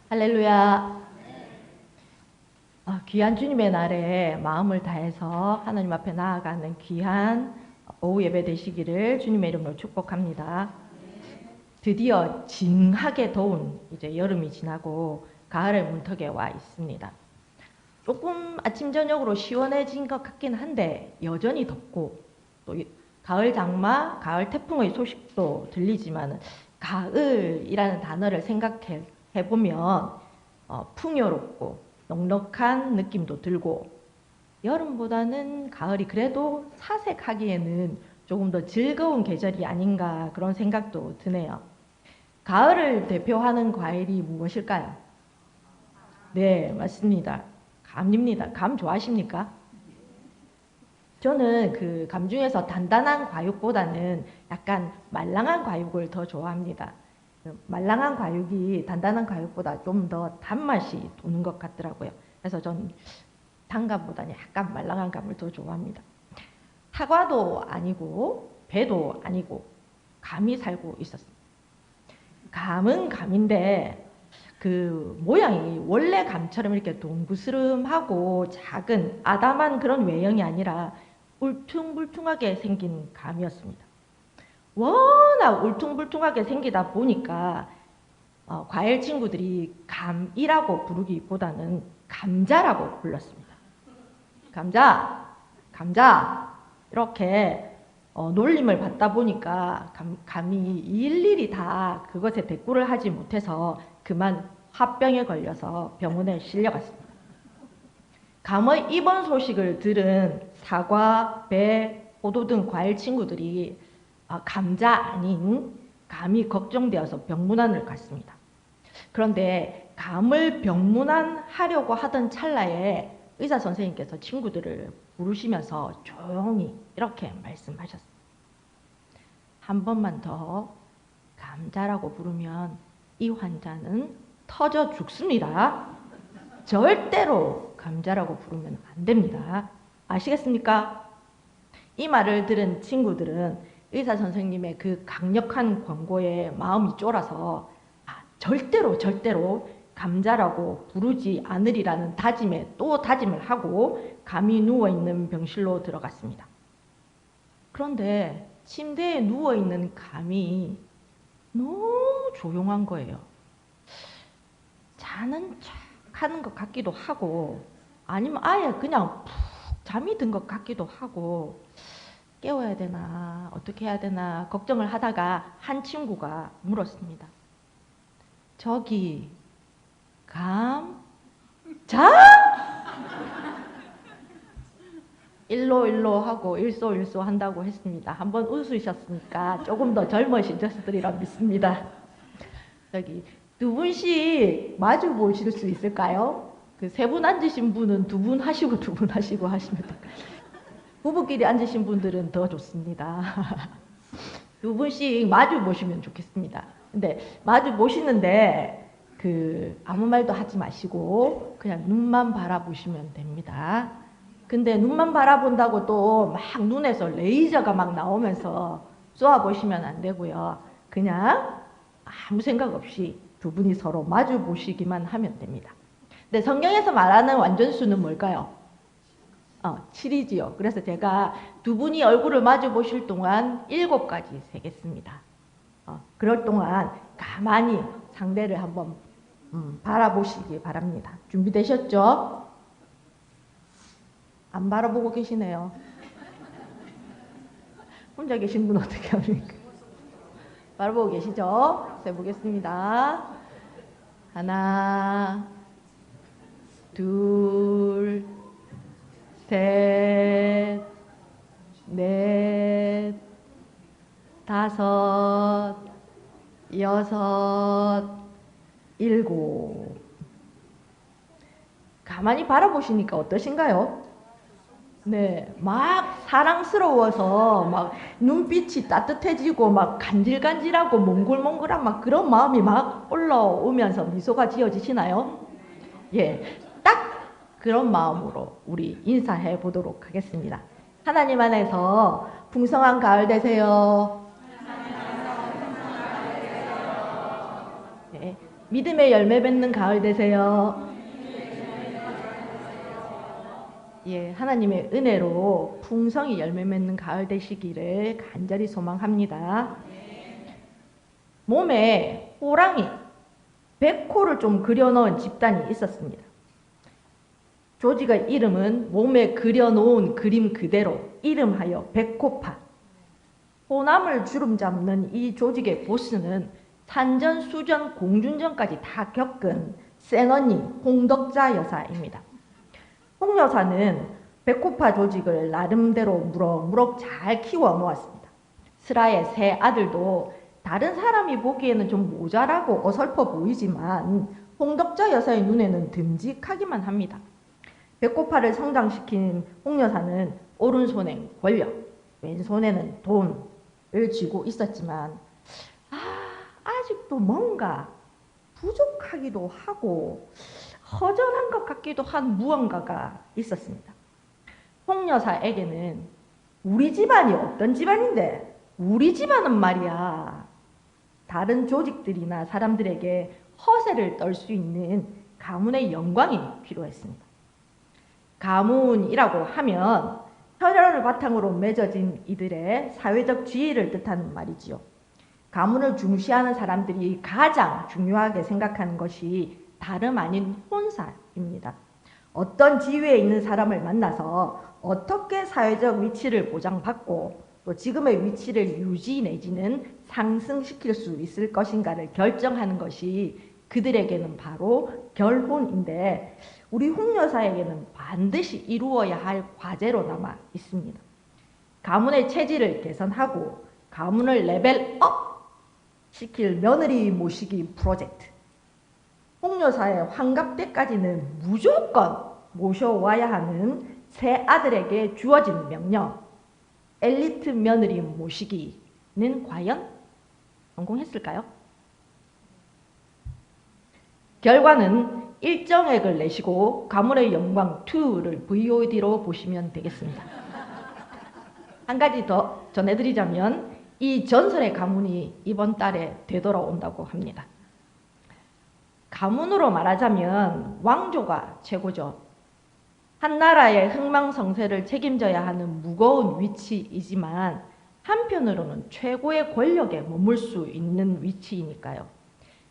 할렐루야. 귀한 주님의 날에 마음을 다해서 하나님 앞에 나아가는 귀한 오후 예배 되시기를 주님의 이름으로 축복합니다. 드디어 징하게 더운 이제 여름이 지나고 가을의 문턱에 와 있습니다. 조금 아침 저녁으로 시원해진 것 같긴 한데 여전히 덥고 또 가을 장마, 가을 태풍의 소식도 들리지만 가을이라는 단어를 생각해 보면 풍요롭고 넉넉한 느낌도 들고 여름보다는 가을이 그래도 사색하기에는 조금 더 즐거운 계절이 아닌가 그런 생각도 드네요. 가을을 대표하는 과일이 무엇일까요? 네, 맞습니다. 감입니다. 감 좋아하십니까? 저는 그 감 중에서 단단한 과육보다는 약간 말랑한 과육을 더 좋아합니다. 말랑한 과육이 단단한 과육보다 좀 더 단맛이 도는 것 같더라고요. 그래서 전 단감보다는 약간 말랑한 감을 더 좋아합니다. 사과도 아니고 배도 아니고 감이 살고 있었습니다. 감은 감인데 그 모양이 원래 감처럼 이렇게 동그스름하고 작은 아담한 그런 외형이 아니라 울퉁불퉁하게 생긴 감이었습니다. 워낙 울퉁불퉁하게 생기다 보니까 과일 친구들이 감이라고 부르기보다는 감자라고 불렀습니다. 감자, 감자 이렇게 놀림을 받다 보니까 감이 일일이 다 그것에 대꾸를 하지 못해서 그만 화병에 걸려서 병원에 실려갔습니다. 감의 입원 소식을 들은 사과, 배, 포도 등 과일 친구들이 감자 아닌 감이 걱정되어서 병문안을 갔습니다. 그런데 감을 병문안하려고 하던 찰나에 의사 선생님께서 친구들을 부르시면서 조용히 이렇게 말씀하셨습니다. 한 번만 더 감자라고 부르면 이 환자는 터져 죽습니다. 절대로 감자라고 부르면 안 됩니다. 아시겠습니까? 이 말을 들은 친구들은 의사 선생님의 그 강력한 권고에 마음이 쫄아서 절대로 감자라고 부르지 않으리라는 다짐에 또 다짐을 하고 감이 누워있는 병실로 들어갔습니다. 그런데 침대에 누워있는 감이 너무 조용한 거예요. 자는 척 하는 것 같기도 하고 아니면 아예 그냥 푹 잠이 든 것 같기도 하고 깨워야 되나 어떻게 해야 되나 걱정을 하다가 한 친구가 물었습니다. 저기 감? 자? 일로 하고 일소 한다고 했습니다. 한번 웃으셨으니까 조금 더 젊으신 녀석들이라 믿습니다. 저기 두 분씩 마주 보실 수 있을까요? 그 세 분 앉으신 분은 두 분 하시고 하시면 돼요. 부부끼리 앉으신 분들은 더 좋습니다. 두 분씩 마주 보시면 좋겠습니다. 근데 마주 보시는데 아무 말도 하지 마시고 그냥 눈만 바라보시면 됩니다. 근데 눈만 바라본다고 또 막 눈에서 레이저가 막 나오면서 쏘아보시면 안 되고요. 그냥 아무 생각 없이 두 분이 서로 마주 보시기만 하면 됩니다. 근데 성경에서 말하는 완전수는 뭘까요? 7이지요. 그래서 제가 두 분이 얼굴을 마주 보실 동안 7가지 세겠습니다. 그럴 동안 가만히 상대를 한번 바라보시기 바랍니다. 준비되셨죠? 안 바라보고 계시네요. 혼자 계신 분 어떻게 합니까? 바라보고 계시죠? 세보겠습니다. 하나, 둘, 셋, 넷, 다섯, 여섯, 일곱. 가만히 바라보시니까 어떠신가요? 네, 막 사랑스러워서 막 눈빛이 따뜻해지고 막 간질간질하고 몽글몽글한 막 그런 마음이 막 올라오면서 미소가 지어지시나요? 예, 딱 그런 마음으로 우리 인사해 보도록 하겠습니다. 하나님 안에서 풍성한 가을 되세요. 네, 믿음의 열매 맺는 가을 되세요. 예, 하나님의 은혜로 풍성히 열매 맺는 가을 되시기를 간절히 소망합니다. 몸에 호랑이, 백호를 좀 그려놓은 집단이 있었습니다. 조직의 이름은 몸에 그려놓은 그림 그대로 이름하여 백호파. 호남을 주름 잡는 이 조직의 보스는 산전, 수전, 공준전까지 다 겪은 센언니 홍덕자 여사입니다. 홍 여사는 백호파 조직을 나름대로 무럭무럭 잘 키워 놓았습니다. 슬하의 세 아들도 다른 사람이 보기에는 좀 모자라고 어설퍼 보이지만 홍덕자 여사의 눈에는 듬직하기만 합니다. 백호파를 성장시킨 홍 여사는 오른손엔 권력, 왼손에는 돈을 쥐고 있었지만 아직도 뭔가 부족하기도 하고 허전한 것 같기도 한 무언가가 있었습니다. 홍 여사에게는 우리 집안이 어떤 집안인데 우리 집안은 말이야 다른 조직들이나 사람들에게 허세를 떨 수 있는 가문의 영광이 필요했습니다. 가문이라고 하면 혈연을 바탕으로 맺어진 이들의 사회적 지위를 뜻하는 말이지요. 가문을 중시하는 사람들이 가장 중요하게 생각하는 것이 다름 아닌 혼사입니다. 어떤 지위에 있는 사람을 만나서 어떻게 사회적 위치를 보장받고 또 지금의 위치를 유지 내지는 상승시킬 수 있을 것인가를 결정하는 것이 그들에게는 바로 결혼인데 우리 홍 여사에게는 반드시 이루어야 할 과제로 남아 있습니다. 가문의 체질을 개선하고 가문을 레벨업 시킬 며느리 모시기 프로젝트. 홍 여사의 환갑 때까지는 무조건 모셔와야 하는 세 아들에게 주어진 명령, 엘리트 며느리 모시기는 과연 성공했을까요? 결과는 일정액을 내시고 가문의 영광 2를 VOD로 보시면 되겠습니다. 한 가지 더 전해드리자면 이 전설의 가문이 이번 달에 되돌아온다고 합니다. 가문으로 말하자면 왕조가 최고죠. 한 나라의 흥망성쇠를 책임져야 하는 무거운 위치이지만 한편으로는 최고의 권력에 머물 수 있는 위치이니까요.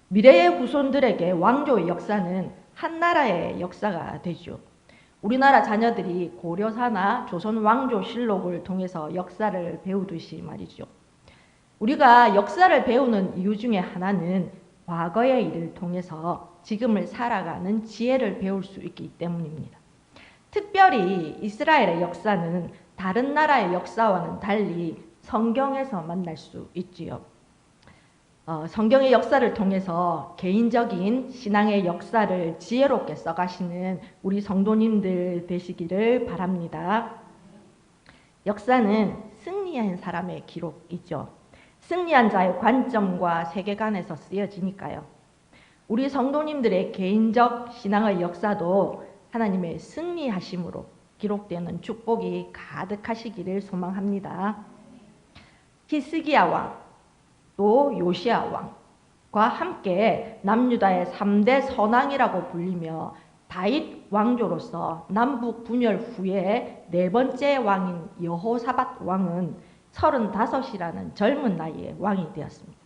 미래의 후손들에게 왕조의 역사는 한 나라의 역사가 되죠. 우리나라 자녀들이 고려사나 조선 왕조 실록을 통해서 역사를 배우듯이 말이죠. 우리가 역사를 배우는 이유 중에 하나는 과거의 일을 통해서 지금을 살아가는 지혜를 배울 수 있기 때문입니다. 특별히 이스라엘의 역사는 다른 나라의 역사와는 달리 성경에서 만날 수 있지요. 성경의 역사를 통해서 개인적인 신앙의 역사를 지혜롭게 써가시는 우리 성도님들 되시기를 바랍니다. 역사는 승리한 사람의 기록이죠. 승리한 자의 관점과 세계관에서 쓰여지니까요. 우리 성도님들의 개인적 신앙의 역사도 하나님의 승리하심으로 기록되는 축복이 가득하시기를 소망합니다. 히스기야 왕, 또 요시야 왕과 함께 남유다의 3대 선왕이라고 불리며 다윗 왕조로서 남북 분열 후에 네 번째 왕인 여호사밧 왕은 35이라는 젊은 나이에 왕이 되었습니다.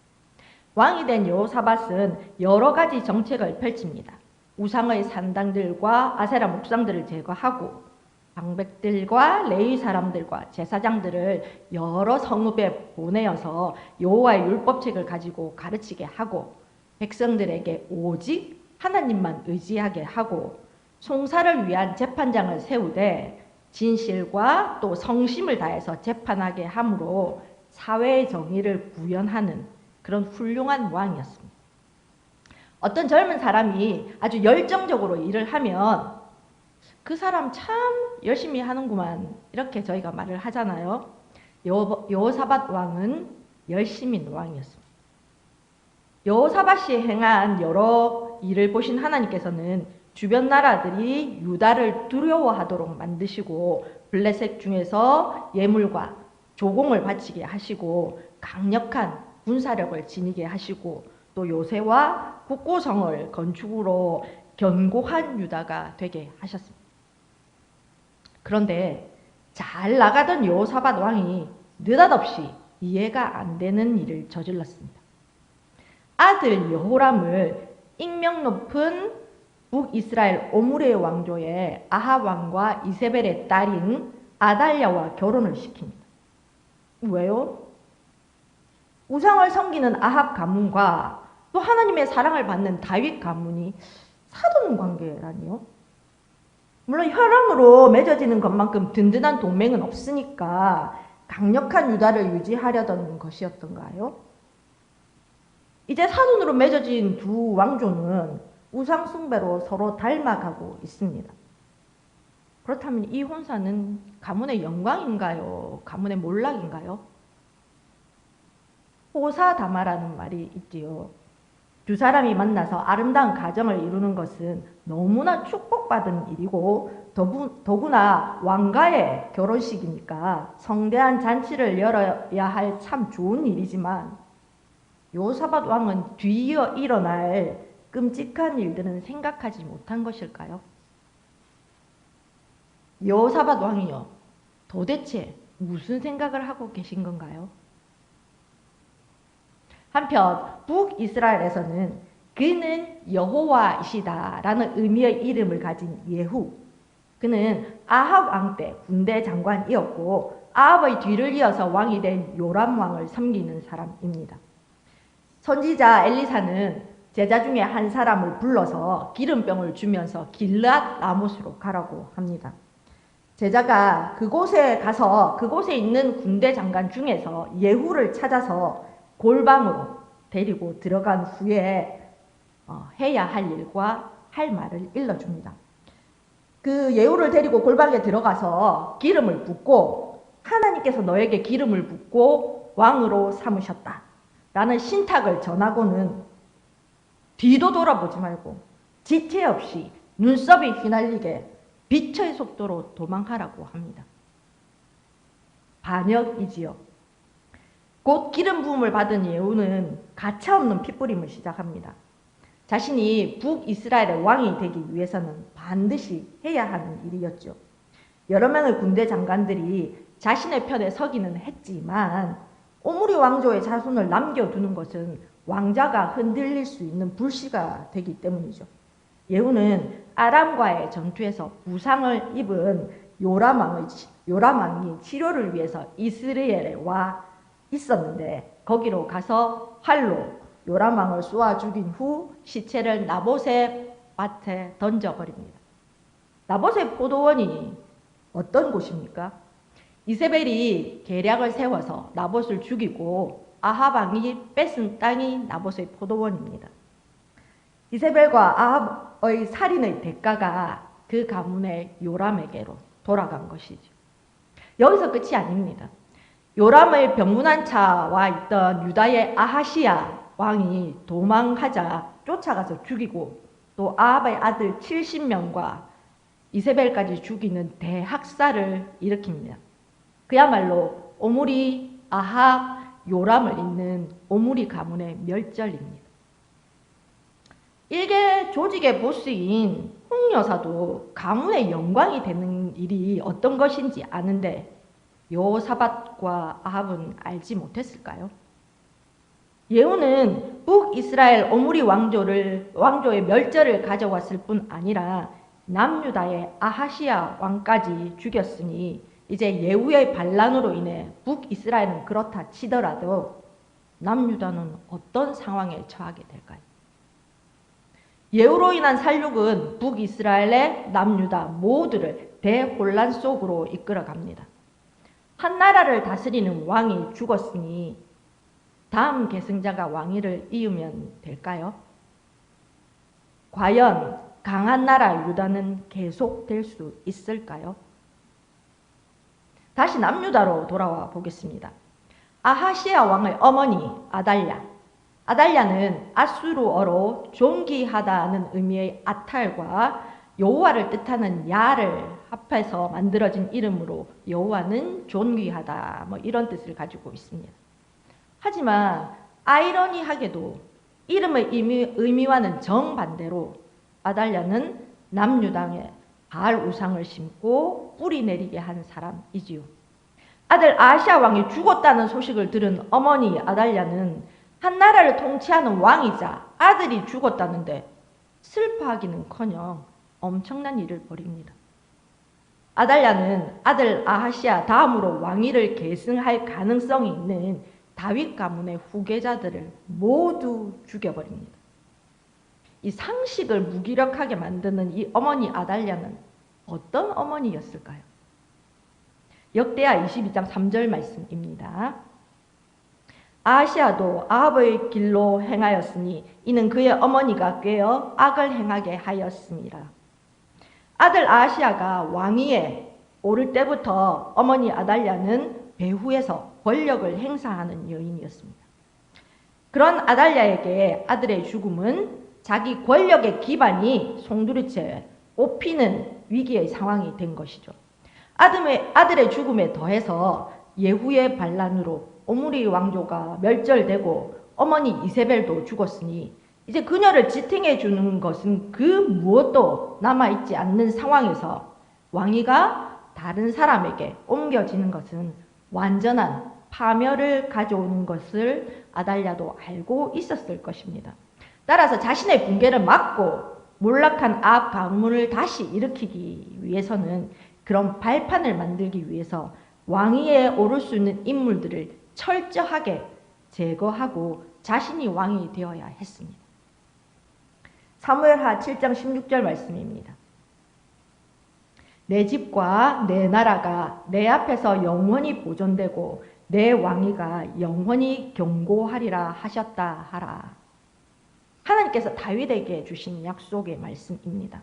왕이 된 여호사밧은 여러 가지 정책을 펼칩니다. 우상의 산당들과 아세라 목상들을 제거하고 방백들과 레위 사람들과 제사장들을 여러 성읍에 보내어서 여호와의 율법책을 가지고 가르치게 하고 백성들에게 오직 하나님만 의지하게 하고 송사를 위한 재판장을 세우되 진실과 또 성심을 다해서 재판하게 함으로 사회의 정의를 구현하는 그런 훌륭한 왕이었습니다. 어떤 젊은 사람이 아주 열정적으로 일을 하면 그 사람 참 열심히 하는구만 이렇게 저희가 말을 하잖아요. 여호사밧 왕은 열심인 왕이었습니다. 여호사밧이 행한 여러 일을 보신 하나님께서는 주변 나라들이 유다를 두려워하도록 만드시고 블레셋 중에서 예물과 조공을 바치게 하시고 강력한 군사력을 지니게 하시고 또 요새와 국고성을 건축으로 견고한 유다가 되게 하셨습니다. 그런데 잘 나가던 여호사밧 왕이 느닷없이 이해가 안 되는 일을 저질렀습니다. 아들 여호람을 익명 높은 북이스라엘 오므리의 왕조의 아합 왕과 이세벨의 딸인 아달랴와 결혼을 시킵니다. 왜요? 우상을 섬기는 아합 가문과 또 하나님의 사랑을 받는 다윗 가문이 사돈 관계라니요? 물론 혈연으로 맺어지는 것만큼 든든한 동맹은 없으니까 강력한 유다를 유지하려던 것이었던가요? 이제 사돈으로 맺어진 두 왕조는 우상 숭배로 서로 닮아가고 있습니다. 그렇다면 이 혼사는 가문의 영광인가요? 가문의 몰락인가요? 호사다마라는 말이 있지요. 두 사람이 만나서 아름다운 가정을 이루는 것은 너무나 축복받은 일이고 더구나 왕가의 결혼식이니까 성대한 잔치를 열어야 할 참 좋은 일이지만 여호사밧 왕은 뒤이어 일어날 끔찍한 일들은 생각하지 못한 것일까요? 여호사밧 왕이요, 도대체 무슨 생각을 하고 계신 건가요? 한편 북이스라엘에서는 그는 여호와이시다 라는 의미의 이름을 가진 예후, 그는 아합 왕 때 군대 장관이었고 아합의 뒤를 이어서 왕이 된 요람 왕을 섬기는 사람입니다. 선지자 엘리사는 제자 중에 한 사람을 불러서 기름병을 주면서 길르앗 라못으로 가라고 합니다. 제자가 그곳에 가서 그곳에 있는 군대 장관 중에서 예후를 찾아서 골방으로 데리고 들어간 후에 해야 할 일과 할 말을 일러줍니다. 그 예후를 데리고 골방에 들어가서 기름을 붓고 하나님께서 너에게 기름을 붓고 왕으로 삼으셨다 라는 신탁을 전하고는 뒤도 돌아보지 말고 지체 없이 눈썹이 휘날리게 빛의 속도로 도망하라고 합니다. 반역이지요. 곧 기름 부음을 받은 예후는 가차없는 핏부림을 시작합니다. 자신이 북이스라엘의 왕이 되기 위해서는 반드시 해야 하는 일이었죠. 여러 명의 군대 장관들이 자신의 편에 서기는 했지만 오므리 왕조의 자손을 남겨두는 것은 왕자가 흔들릴 수 있는 불씨가 되기 때문이죠. 예후는 아람과의 전투에서 부상을 입은 요람 왕이 치료를 위해서 이스라엘에 와 있었는데 거기로 가서 활로 요람 왕을 쏘아 죽인 후 시체를 나봇의 밭에 던져버립니다. 나봇의 포도원이 어떤 곳입니까? 이세벨이 계략을 세워서 나봇을 죽이고 아합 왕이 뺏은 땅이 나봇의 포도원입니다. 이세벨과 아합의 살인의 대가가 그 가문의 요람에게로 돌아간 것이죠. 여기서 끝이 아닙니다. 요람의 병문안 차와 있던 유다의 아하시야 왕이 도망하자 쫓아가서 죽이고 또 아합의 아들 70명과 이세벨까지 죽이는 대학살을 일으킵니다. 그야말로 오므리, 아합, 요람을 잇는 오므리 가문의 멸절입니다. 일개 조직의 보스인 홍여사도 가문의 영광이 되는 일이 어떤 것인지 아는데 여호사밧과 아합은 알지 못했을까요? 예후는 북이스라엘 오므리 왕조의 멸절을 가져왔을 뿐 아니라 남유다의 아하시야 왕까지 죽였으니 이제 예후의 반란으로 인해 북이스라엘은 그렇다 치더라도 남유다는 어떤 상황에 처하게 될까요? 예후로 인한 살육은 북이스라엘의 남유다 모두를 대혼란 속으로 이끌어갑니다. 한 나라를 다스리는 왕이 죽었으니 다음 계승자가 왕위를 이으면 될까요? 과연 강한 나라 유다는 계속될 수 있을까요? 다시 남유다로 돌아와 보겠습니다. 아하시야 왕의 어머니 아달랴는 아수르어로 존귀하다는 의미의 아탈과 여호와를 뜻하는 야를 합해서 만들어진 이름으로 여호와는 존귀하다 이런 뜻을 가지고 있습니다. 하지만 아이러니하게도 이름의 의미와는 정반대로 아달랴는 남유다에 바알 우상을 심고 뿌리 내리게 한 사람이지요. 아들 아하시아 왕이 죽었다는 소식을 들은 어머니 아달랴는 한 나라를 통치하는 왕이자 아들이 죽었다는데 슬퍼하기는커녕 엄청난 일을 벌입니다. 아달랴는 아들 아하시아 다음으로 왕위를 계승할 가능성이 있는 다윗 가문의 후계자들을 모두 죽여버립니다. 이 상식을 무기력하게 만드는 이 어머니 아달랴는 어떤 어머니였을까요? 역대하 22장 3절 말씀입니다. 아하시아도 아합의 길로 행하였으니 이는 그의 어머니가 꾀어 악을 행하게 하였습니다. 아들 아하시아가 왕위에 오를 때부터 어머니 아달랴는 배후에서 권력을 행사하는 여인이었습니다. 그런 아달랴에게 아들의 죽음은 자기 권력의 기반이 송두리째 뽑히는 위기의 상황이 된 것이죠. 아들의 죽음에 더해서 예후의 반란으로 오므리 왕조가 멸절되고 어머니 이세벨도 죽었으니 이제 그녀를 지탱해 주는 것은 그 무엇도 남아있지 않는 상황에서 왕위가 다른 사람에게 옮겨지는 것은 완전한 파멸을 가져오는 것을 아달랴도 알고 있었을 것입니다. 따라서 자신의 붕괴를 막고 몰락한 아합 가문을 다시 일으키기 위해서는 그런 발판을 만들기 위해서 왕위에 오를 수 있는 인물들을 철저하게 제거하고 자신이 왕이 되어야 했습니다. 사무엘하 7장 16절 말씀입니다. 내 집과 내 나라가 내 앞에서 영원히 보존되고 내 왕위가 영원히 경고하리라 하셨다 하라. 하나님께서 다윗에게 주신 약속의 말씀입니다.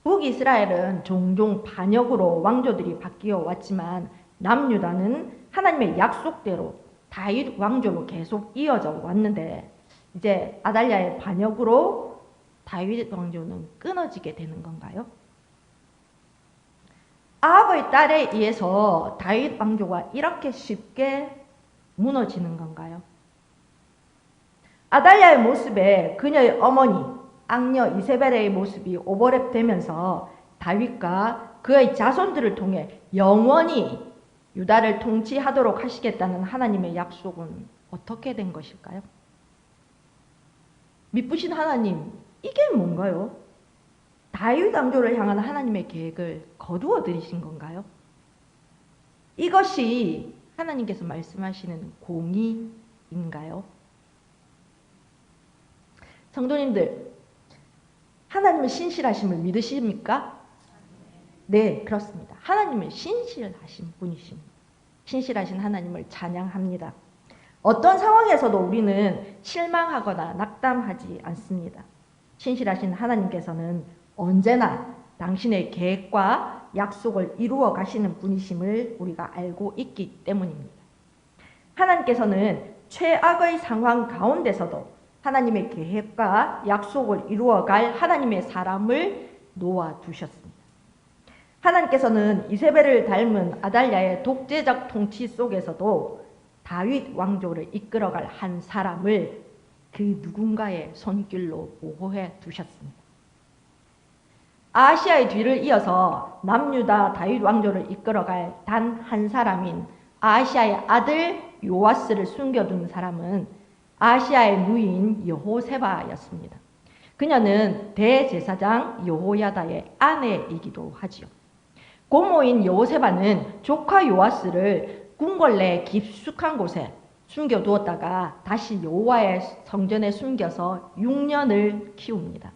북이스라엘은 종종 반역으로 왕조들이 바뀌어 왔지만 남유다는 하나님의 약속대로 다윗 왕조로 계속 이어져 왔는데 이제 아달랴의 반역으로 다윗 왕조는 끊어지게 되는 건가요? 아합의 딸에 의해서 다윗 왕조가 이렇게 쉽게 무너지는 건가요? 아달랴의 모습에 그녀의 어머니 악녀 이세벨의 모습이 오버랩되면서 다윗과 그의 자손들을 통해 영원히 유다를 통치하도록 하시겠다는 하나님의 약속은 어떻게 된 것일까요? 미쁘신 하나님, 이게 뭔가요? 다윗 왕조를 향한 하나님의 계획을 거두어 들이신 건가요? 이것이 하나님께서 말씀하시는 공의인가요? 성도님들, 하나님은 신실하심을 믿으십니까? 네, 그렇습니다. 하나님은 신실하신 분이십니다. 신실하신 하나님을 찬양합니다. 어떤 상황에서도 우리는 실망하거나 낙담하지 않습니다. 신실하신 하나님께서는 언제나 당신의 계획과 약속을 이루어 가시는 분이심을 우리가 알고 있기 때문입니다. 하나님께서는 최악의 상황 가운데서도 하나님의 계획과 약속을 이루어갈 하나님의 사람을 놓아두셨습니다. 하나님께서는 이세벨을 닮은 아달랴의 독재적 통치 속에서도 다윗 왕조를 이끌어갈 한 사람을 그 누군가의 손길로 보호해 두셨습니다. 아하시아의 뒤를 이어서 남유다 다윗 왕조를 이끌어갈 단 한 사람인 아하시아의 아들 요아스를 숨겨둔 사람은 아하시아의 누이인 여호세바였습니다. 그녀는 대제사장 여호야다의 아내이기도 하지요. 고모인 여호세바는 조카 요아스를 궁궐 내 깊숙한 곳에 숨겨두었다가 다시 여호와의 성전에 숨겨서 6년을 키웁니다.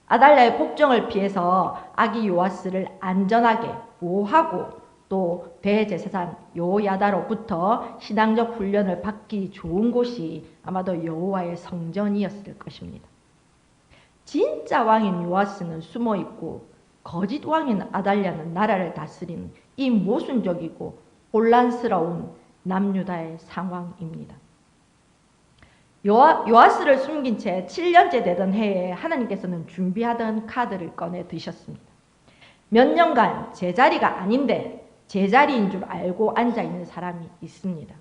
아달랴의 복종을 피해서 아기 요아스를 안전하게 보호하고 또 대제사장 여호야다로부터 신앙적 훈련을 받기 좋은 곳이 아마도 여호와의 성전이었을 것입니다. 진짜 왕인 요아스는 숨어있고 거짓 왕인 아달랴는 나라를 다스리는 이 모순적이고 혼란스러운 남유다의 상황입니다. 요아스를 숨긴 채 7년째 되던 해에 하나님께서는 준비하던 카드를 꺼내 드셨습니다. 몇 년간 제자리가 아닌데 제자리인 줄 알고 앉아있는 사람이 있습니다.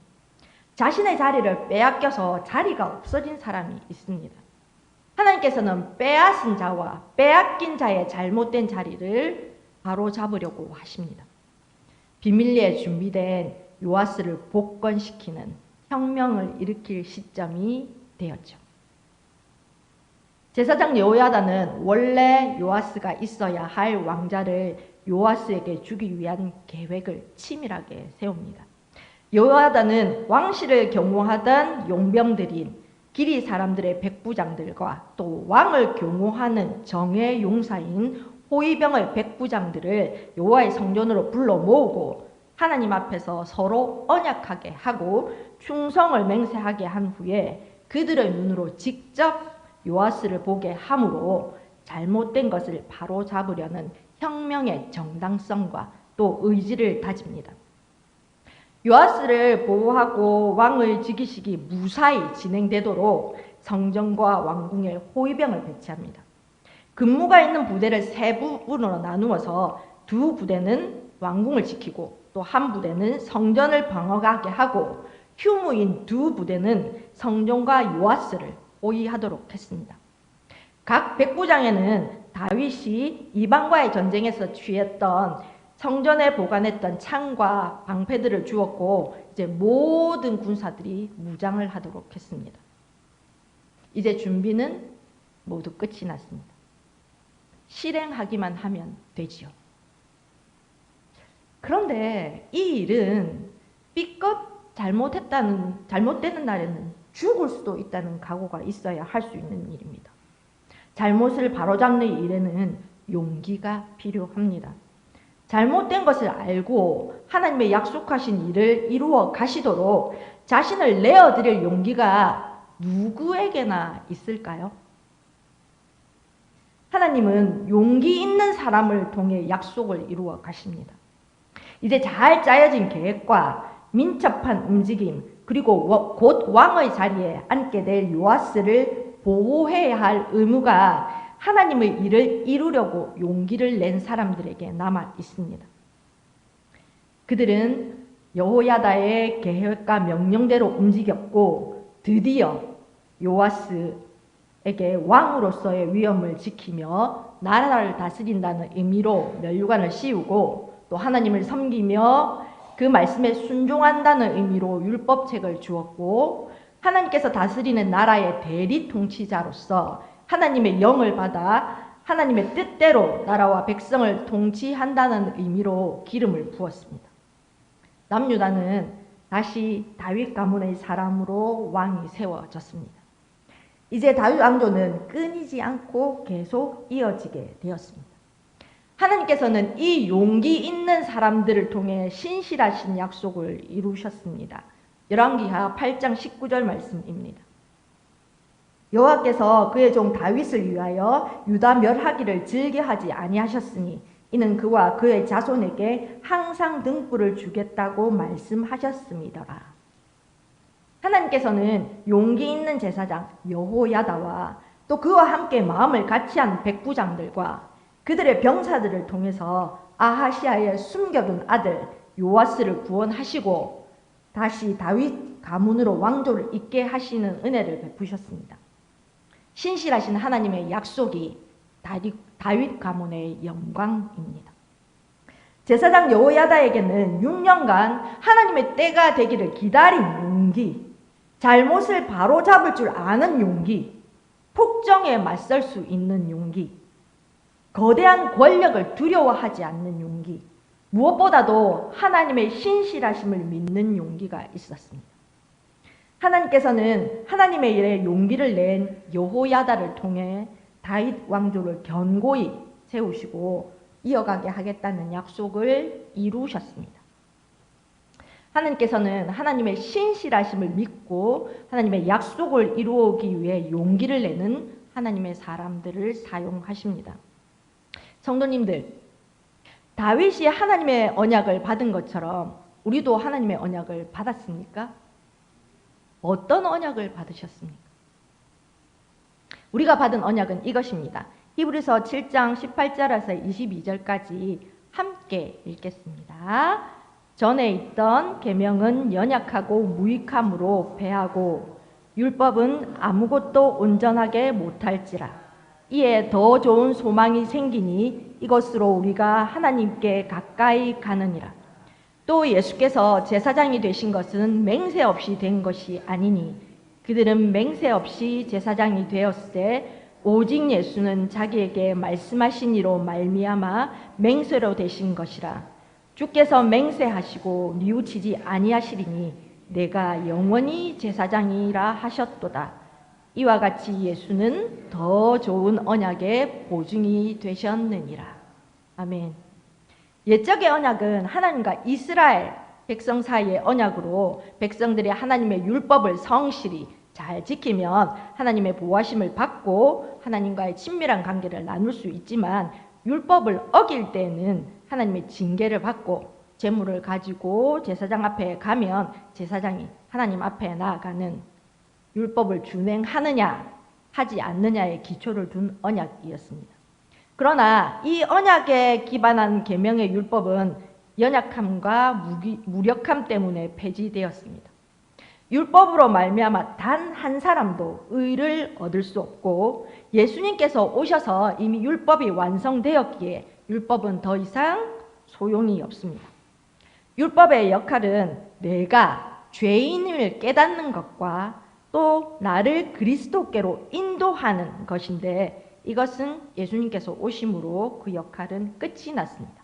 자신의 자리를 빼앗겨서 자리가 없어진 사람이 있습니다. 하나님께서는 빼앗은 자와 빼앗긴 자의 잘못된 자리를 바로잡으려고 하십니다. 비밀리에 준비된 요아스를 복권시키는 혁명을 일으킬 시점이 되었죠. 제사장 여호야다는 원래 요아스가 있어야 할 왕자를 요아스에게 주기 위한 계획을 치밀하게 세웁니다. 여호야다는 왕실을 경호하던 용병들인 기리 사람들의 백부장들과 또 왕을 경호하는 정예 용사인 호위병의 백부장들을 여호와의 성전으로 불러 모으고 하나님 앞에서 서로 언약하게 하고 충성을 맹세하게 한 후에 그들의 눈으로 직접 요아스를 보게 함으로 잘못된 것을 바로잡으려는 혁명의 정당성과 또 의지를 다집니다. 요아스를 보호하고 왕을 지키시기 무사히 진행되도록 성전과 왕궁에 호위병을 배치합니다. 근무가 있는 부대를 세 부분으로 나누어서 두 부대는 왕궁을 지키고 또 한 부대는 성전을 방어하게 하고 휴무인 두 부대는 성전과 요아스를 호위하도록 했습니다. 각 백부장에는 다윗이 이방과의 전쟁에서 취했던 성전에 보관했던 창과 방패들을 주었고 이제 모든 군사들이 무장을 하도록 했습니다. 이제 준비는 모두 끝이 났습니다. 실행하기만 하면 되지요. 그런데 이 일은 삐끗 잘못되는 날에는 죽을 수도 있다는 각오가 있어야 할 수 있는 일입니다. 잘못을 바로잡는 일에는 용기가 필요합니다. 잘못된 것을 알고 하나님의 약속하신 일을 이루어 가시도록 자신을 내어드릴 용기가 누구에게나 있을까요? 하나님은 용기 있는 사람을 통해 약속을 이루어 가십니다. 이제 잘 짜여진 계획과 민첩한 움직임 그리고 곧 왕의 자리에 앉게 될 요아스를 보호해야 할 의무가 하나님의 일을 이루려고 용기를 낸 사람들에게 남아 있습니다. 그들은 여호야다의 계획과 명령대로 움직였고 드디어 요아스에게 왕으로서의 위엄을 지키며 나라를 다스린다는 의미로 면류관을 씌우고 또 하나님을 섬기며 그 말씀에 순종한다는 의미로 율법책을 주었고 하나님께서 다스리는 나라의 대리 통치자로서 하나님의 영을 받아 하나님의 뜻대로 나라와 백성을 통치한다는 의미로 기름을 부었습니다. 남유다는 다시 다윗 가문의 사람으로 왕이 세워졌습니다. 이제 다윗 왕조는 끊이지 않고 계속 이어지게 되었습니다. 하나님께서는 이 용기 있는 사람들을 통해 신실하신 약속을 이루셨습니다. 열왕기하 8장 19절 말씀입니다. 여호와께서 그의 종 다윗을 위하여 유다 멸하기를 즐겨하지 아니하셨으니 이는 그와 그의 자손에게 항상 등불을 주겠다고 말씀하셨음이더라. 하나님께서는 용기 있는 제사장 여호야다와 또 그와 함께 마음을 같이한 백부장들과 그들의 병사들을 통해서 아하시아의 숨겨둔 아들 요아스를 구원하시고 다시 다윗 가문으로 왕조를 잇게 하시는 은혜를 베푸셨습니다. 신실하신 하나님의 약속이 다윗 가문의 영광입니다. 제사장 여호야다에게는 6년간 하나님의 때가 되기를 기다린 용기, 잘못을 바로잡을 줄 아는 용기, 폭정에 맞설 수 있는 용기, 거대한 권력을 두려워하지 않는 용기, 무엇보다도 하나님의 신실하심을 믿는 용기가 있었습니다. 하나님께서는 하나님의 일에 용기를 낸 여호야다를 통해 다윗 왕조를 견고히 세우시고 이어가게 하겠다는 약속을 이루셨습니다. 하나님께서는 하나님의 신실하심을 믿고 하나님의 약속을 이루기 위해 용기를 내는 하나님의 사람들을 사용하십니다. 성도님들, 다윗이 하나님의 언약을 받은 것처럼 우리도 하나님의 언약을 받았습니까? 어떤 언약을 받으셨습니까? 우리가 받은 언약은 이것입니다. 히브리서 7장 18절에서 22절까지 함께 읽겠습니다. 전에 있던 계명은 연약하고 무익함으로 패하고 율법은 아무것도 온전하게 못할지라. 이에 더 좋은 소망이 생기니 이것으로 우리가 하나님께 가까이 가느니라. 또 예수께서 제사장이 되신 것은 맹세 없이 된 것이 아니니 그들은 맹세 없이 제사장이 되었을 오직 예수는 자기에게 말씀하신 이로 말미암아 맹세로 되신 것이라. 주께서 맹세하시고 뉘우치지 아니하시리니 내가 영원히 제사장이라 하셨도다. 이와 같이 예수는 더 좋은 언약의 보증이 되셨느니라. 아멘. 옛적의 언약은 하나님과 이스라엘 백성 사이의 언약으로 백성들이 하나님의 율법을 성실히 잘 지키면 하나님의 보호하심을 받고 하나님과의 친밀한 관계를 나눌 수 있지만 율법을 어길 때는 하나님의 징계를 받고 제물을 가지고 제사장 앞에 가면 제사장이 하나님 앞에 나아가는 율법을 준행하느냐 하지 않느냐의 기초를 둔 언약이었습니다. 그러나 이 언약에 기반한 계명의 율법은 연약함과 무력함 때문에 폐지되었습니다. 율법으로 말미암아 단 한 사람도 의를 얻을 수 없고 예수님께서 오셔서 이미 율법이 완성되었기에 율법은 더 이상 소용이 없습니다. 율법의 역할은 내가 죄인을 깨닫는 것과 또 나를 그리스도께로 인도하는 것인데 이것은 예수님께서 오심으로 그 역할은 끝이 났습니다.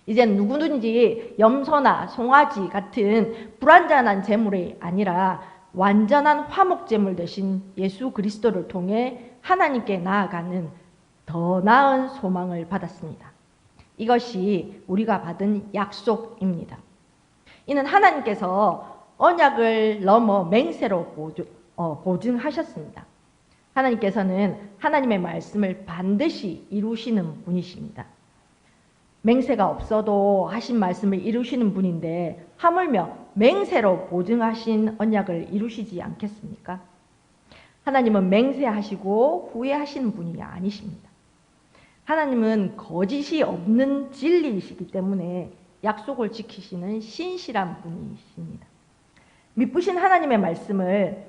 이젠 누구든지 염소나 송아지 같은 불완전한 제물이 아니라 완전한 화목제물 대신 예수 그리스도를 통해 하나님께 나아가는 더 나은 소망을 받았습니다. 이것이 우리가 받은 약속입니다. 이는 하나님께서 언약을 넘어 맹세로 보증하셨습니다. 하나님께서는 하나님의 말씀을 반드시 이루시는 분이십니다. 맹세가 없어도 하신 말씀을 이루시는 분인데 하물며 맹세로 보증하신 언약을 이루시지 않겠습니까? 하나님은 맹세하시고 후회하시는 분이 아니십니다. 하나님은 거짓이 없는 진리이시기 때문에 약속을 지키시는 신실한 분이십니다. 미쁘신 하나님의 말씀을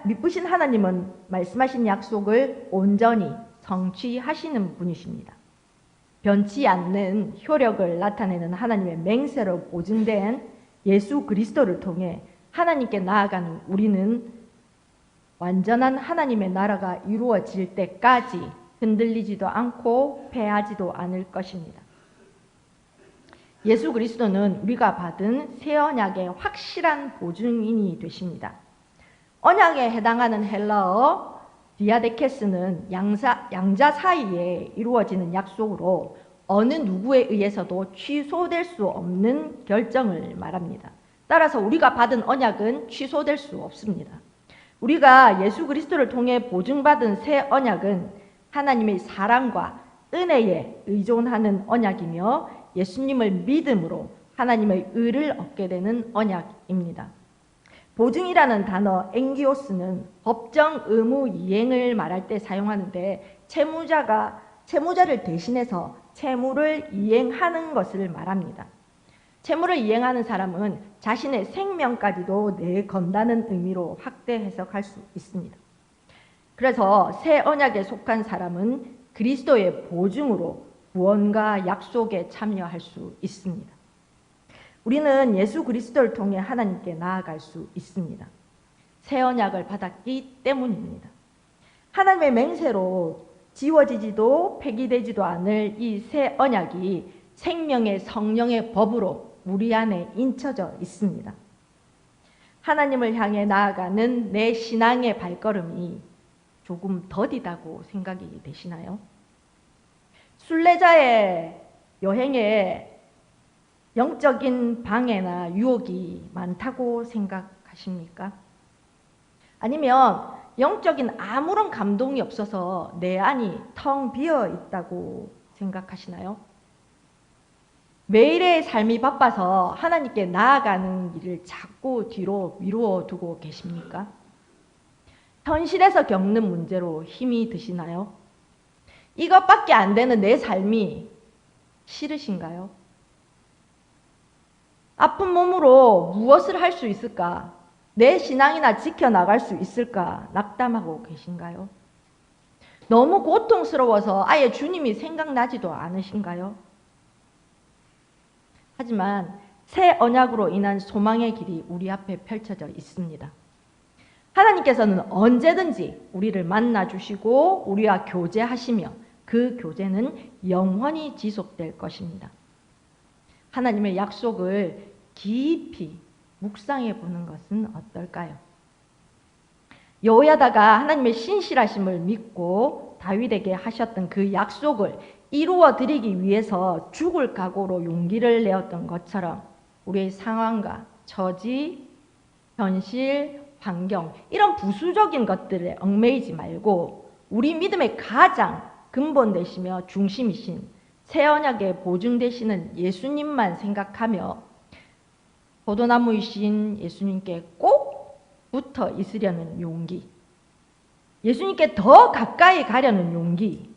미쁘신 하나님은 말씀하신 약속을 온전히 성취하시는 분이십니다. 변치 않는 효력을 나타내는 하나님의 맹세로 보증된 예수 그리스도를 통해 하나님께 나아가는 우리는 완전한 하나님의 나라가 이루어질 때까지 흔들리지도 않고 패하지도 않을 것입니다. 예수 그리스도는 우리가 받은 새 언약의 확실한 보증인이 되십니다. 언약에 해당하는 헬라어 디아데케스는 양자 사이에 이루어지는 약속으로 어느 누구에 의해서도 취소될 수 없는 결정을 말합니다. 따라서 우리가 받은 언약은 취소될 수 없습니다. 우리가 예수 그리스도를 통해 보증받은 새 언약은 하나님의 사랑과 은혜에 의존하는 언약이며 예수님을 믿음으로 하나님의 의를 얻게 되는 언약입니다. 보증이라는 단어 엥기오스는 법정 의무 이행을 말할 때 사용하는데 채무자를 대신해서 채무를 이행하는 것을 말합니다. 채무를 이행하는 사람은 자신의 생명까지도 내건다는 의미로 확대 해석할 수 있습니다. 그래서 새 언약에 속한 사람은 그리스도의 보증으로 구원과 약속에 참여할 수 있습니다. 우리는 예수 그리스도를 통해 하나님께 나아갈 수 있습니다. 새 언약을 받았기 때문입니다. 하나님의 맹세로 지워지지도 폐기되지도 않을 이 새 언약이 생명의 성령의 법으로 우리 안에 인쳐져 있습니다. 하나님을 향해 나아가는 내 신앙의 발걸음이 조금 더디다고 생각이 되시나요? 순례자의 여행에 영적인 방해나 유혹이 많다고 생각하십니까? 아니면 영적인 아무런 감동이 없어서 내 안이 텅 비어 있다고 생각하시나요? 매일의 삶이 바빠서 하나님께 나아가는 일을 자꾸 뒤로 미루어 두고 계십니까? 현실에서 겪는 문제로 힘이 드시나요? 이것밖에 안 되는 내 삶이 싫으신가요? 아픈 몸으로 무엇을 할 수 있을까? 내 신앙이나 지켜나갈 수 있을까? 낙담하고 계신가요? 너무 고통스러워서 아예 주님이 생각나지도 않으신가요? 하지만 새 언약으로 인한 소망의 길이 우리 앞에 펼쳐져 있습니다. 하나님께서는 언제든지 우리를 만나 주시고 우리와 교제하시며 그 교제는 영원히 지속될 것입니다. 하나님의 약속을 깊이 묵상해 보는 것은 어떨까요? 여호야다가 하나님의 신실하심을 믿고 다윗에게 하셨던 그 약속을 이루어 드리기 위해서 죽을 각오로 용기를 내었던 것처럼 우리의 상황과 처지, 현실, 환경 이런 부수적인 것들에 얽매이지 말고 우리 믿음의 가장 근본 되시며 중심이신 새 언약의 보증 되시는 예수님만 생각하며 포도나무이신 예수님께 꼭 붙어 있으려는 용기, 예수님께 더 가까이 가려는 용기,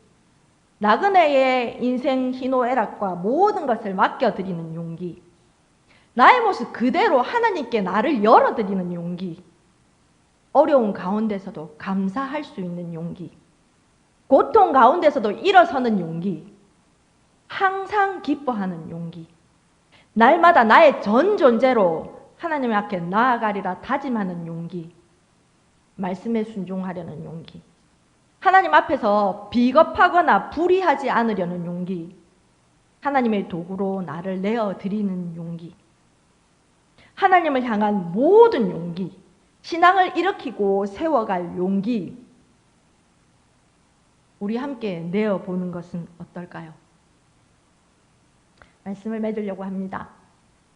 나그네의 인생 희노애락과 모든 것을 맡겨드리는 용기, 나의 모습 그대로 하나님께 나를 열어드리는 용기, 어려운 가운데서도 감사할 수 있는 용기, 고통 가운데서도 일어서는 용기, 항상 기뻐하는 용기, 날마다 나의 전 존재로 하나님 앞에 나아가리라 다짐하는 용기, 말씀에 순종하려는 용기, 하나님 앞에서 비겁하거나 불의하지 않으려는 용기, 하나님의 도구로 나를 내어드리는 용기, 하나님을 향한 모든 용기, 신앙을 일으키고 세워갈 용기, 우리 함께 내어보는 것은 어떨까요? 말씀을 맺으려고 합니다.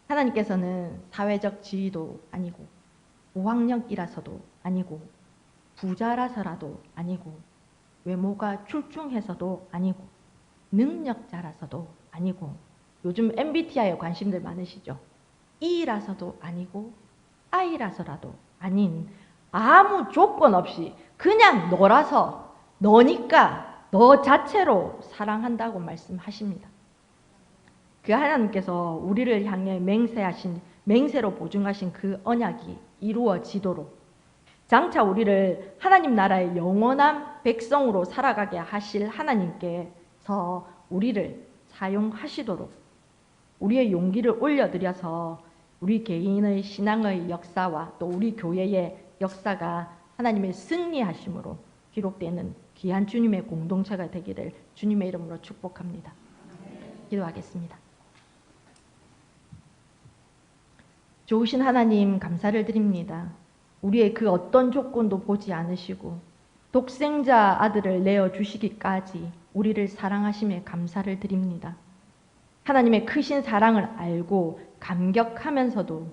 하나님께서는 사회적 지위도 아니고 고학력이라서도 아니고 부자라서라도 아니고 외모가 출중해서도 아니고 능력자라서도 아니고 요즘 MBTI에 관심들 많으시죠? E라서도 아니고 I라서라도 아닌 아무 조건 없이 그냥 너라서 너니까 너 자체로 사랑한다고 말씀하십니다. 그 하나님께서 우리를 향해 맹세로 보증하신 그 언약이 이루어지도록 장차 우리를 하나님 나라의 영원한 백성으로 살아가게 하실 하나님께서 우리를 사용하시도록 우리의 용기를 올려드려서 우리 개인의 신앙의 역사와 또 우리 교회의 역사가 하나님의 승리하심으로 기록되는 귀한 주님의 공동체가 되기를 주님의 이름으로 축복합니다. 기도하겠습니다. 좋으신 하나님 감사를 드립니다. 우리의 그 어떤 조건도 보지 않으시고 독생자 아들을 내어주시기까지 우리를 사랑하심에 감사를 드립니다. 하나님의 크신 사랑을 알고 감격하면서도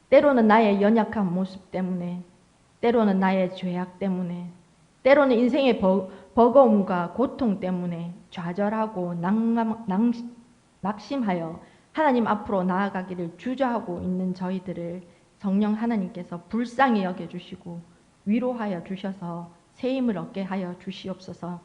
때로는 나의 연약한 모습 때문에, 때로는 나의 죄악 때문에, 때로는 인생의 버거움과 고통 때문에 좌절하고 낙심하여 하나님 앞으로 나아가기를 주저하고 있는 저희들을 성령 하나님께서 불쌍히 여겨주시고 위로하여 주셔서 새 힘을 얻게 하여 주시옵소서.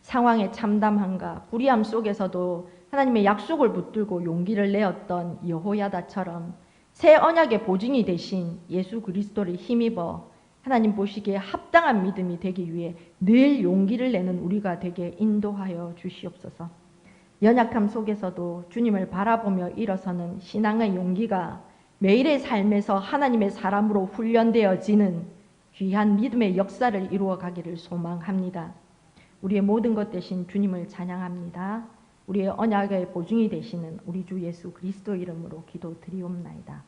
상황의 참담함과 불의함 속에서도 하나님의 약속을 붙들고 용기를 내었던 여호야다처럼 새 언약의 보증이 되신 예수 그리스도를 힘입어 하나님 보시기에 합당한 믿음이 되기 위해 늘 용기를 내는 우리가 되게 인도하여 주시옵소서. 연약함 속에서도 주님을 바라보며 일어서는 신앙의 용기가 매일의 삶에서 하나님의 사람으로 훈련되어지는 귀한 믿음의 역사를 이루어 가기를 소망합니다. 우리의 모든 것 대신 주님을 찬양합니다. 우리의 언약의 보증이 되시는 우리 주 예수 그리스도 이름으로 기도드리옵나이다.